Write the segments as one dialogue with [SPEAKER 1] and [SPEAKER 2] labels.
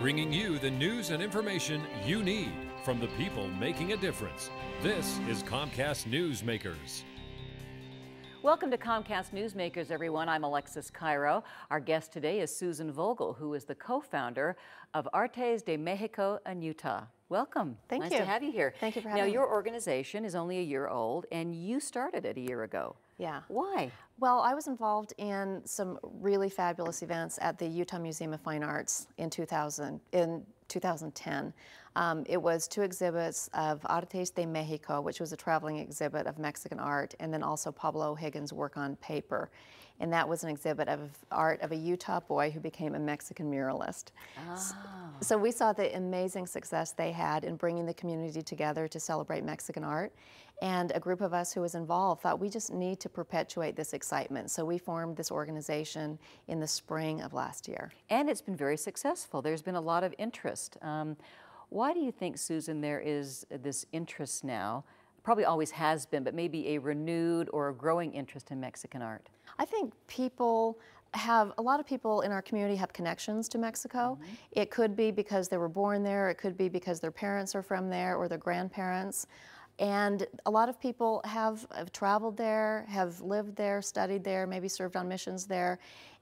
[SPEAKER 1] bringing you the news and information you need from the people making a difference. This is Comcast Newsmakers.
[SPEAKER 2] Welcome to Comcast Newsmakers, everyone. I'm Alexis Cairo. Our guest today is Susan Vogel, who is the co-founder of Artes de Mexico and Utah. Welcome.
[SPEAKER 3] Thank you.
[SPEAKER 2] Nice to have you here.
[SPEAKER 3] Thank you for having me.
[SPEAKER 2] Now, your organization is only a year old, and you started it a year ago.
[SPEAKER 3] Yeah.
[SPEAKER 2] Why?
[SPEAKER 3] Well, I was involved in some really fabulous events at the Utah Museum of Fine Arts in 2010. It was 2 exhibits of Artes de Mexico, which was a traveling exhibit of Mexican art, and then also Pablo Higgins' work on paper. And that was an exhibit of art of a Utah boy who became a Mexican muralist. Oh. So we saw the amazing success they had in bringing the community together to celebrate Mexican art. And a group of us who was involved thought we just need to perpetuate this excitement. So we formed this organization in the spring of last year.
[SPEAKER 2] And it's been very successful. There's been a lot of interest. Why do you think, Susan, there is this interest now? Probably always has been, but maybe a renewed or a growing interest in Mexican art.
[SPEAKER 3] I think a lot of people in our community have connections to Mexico. Mm-hmm. It could be because they were born there, it could be because their parents are from there or their grandparents. And a lot of people have traveled there, have lived there, studied there, maybe served on missions there.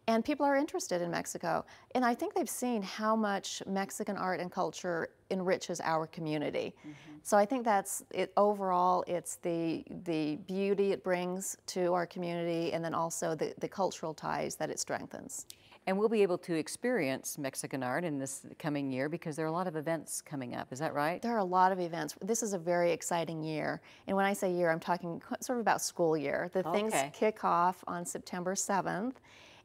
[SPEAKER 3] And people are interested in Mexico. And I think they've seen how much Mexican art and culture enriches our community. Mm-hmm. So I think that's it. Overall, it's the beauty it brings to our community, and then also the cultural ties that it strengthens.
[SPEAKER 2] And we'll be able to experience Mexican art in this coming year because there are a lot of events coming up. Is that right?
[SPEAKER 3] There are a lot of events. This is a very exciting year. And when I say year, I'm talking sort of about school year. The things kick off on September 7th.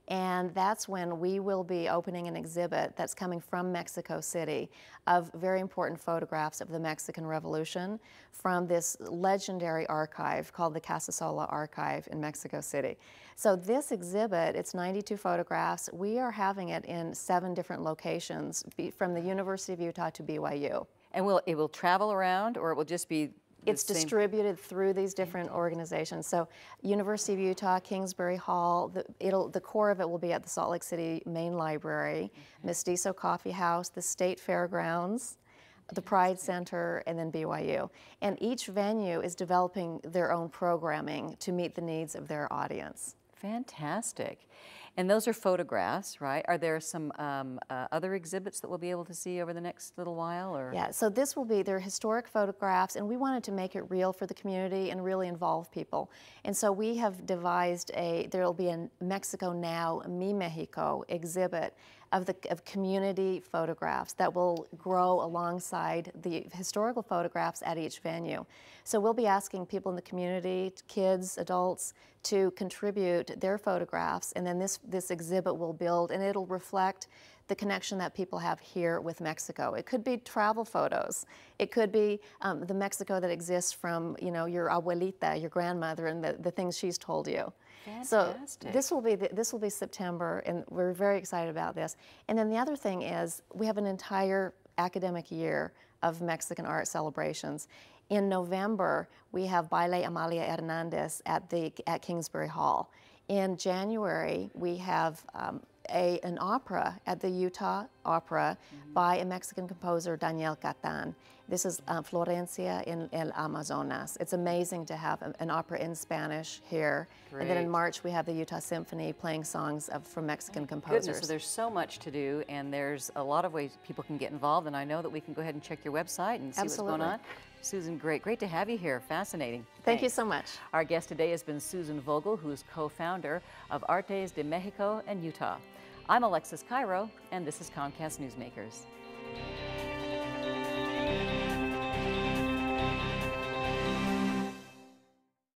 [SPEAKER 3] And that's when we will be opening an exhibit that's coming from Mexico City of very important photographs of the Mexican Revolution from this legendary archive called the Casasola Archive in Mexico City. So this exhibit, it's 92 photographs. We are having it in 7 different locations, from the University of Utah to BYU.
[SPEAKER 2] And it will travel around, or it will just be
[SPEAKER 3] It's distributed through these different organizations. So University of Utah, Kingsbury Hall, the core of it will be at the Salt Lake City Main Library, Mestizo Coffee House, the State Fairgrounds, the Pride Center, and then BYU. And each venue is developing their own programming to meet the needs of their audience.
[SPEAKER 2] Fantastic. And those are photographs, right? Are there some other exhibits that we'll be able to see over the next little while? Or?
[SPEAKER 3] Yeah, so this will be their historic photographs, and we wanted to make it real for the community and really involve people. And so we have devised there will be a Mexico Now, Mi Mexico exhibit of community photographs that will grow alongside the historical photographs at each venue. So we'll be asking people in the community, kids, adults, to contribute their photographs, and then this exhibit will build, and it'll reflect the connection that people have here with Mexico. It could be travel photos. It could be the Mexico that exists from your abuelita, your grandmother, and the things she's told you.
[SPEAKER 2] Fantastic.
[SPEAKER 3] So this will be September, and we're very excited about this. And then the other thing is we have an entire academic year of Mexican art celebrations. In November, we have Baile Amalia Hernandez at Kingsbury Hall. In January, we have an opera at the Utah Opera by a Mexican composer, Daniel Catan. This is Florencia in El Amazonas. It's amazing to have an opera in Spanish here.
[SPEAKER 2] Great.
[SPEAKER 3] And then in March, we have the Utah Symphony playing songs from Mexican composers.
[SPEAKER 2] Goodness, so there's so much to do, and there's a lot of ways people can get involved, and I know that we can go ahead and check your website and see what's going on. Susan, great to have you here. Fascinating.
[SPEAKER 3] Thank you so much.
[SPEAKER 2] Our guest today has been Susan Vogel, who's co-founder of Artes de Mexico and Utah. I'm Alexis Cairo, and this is Comcast Newsmakers.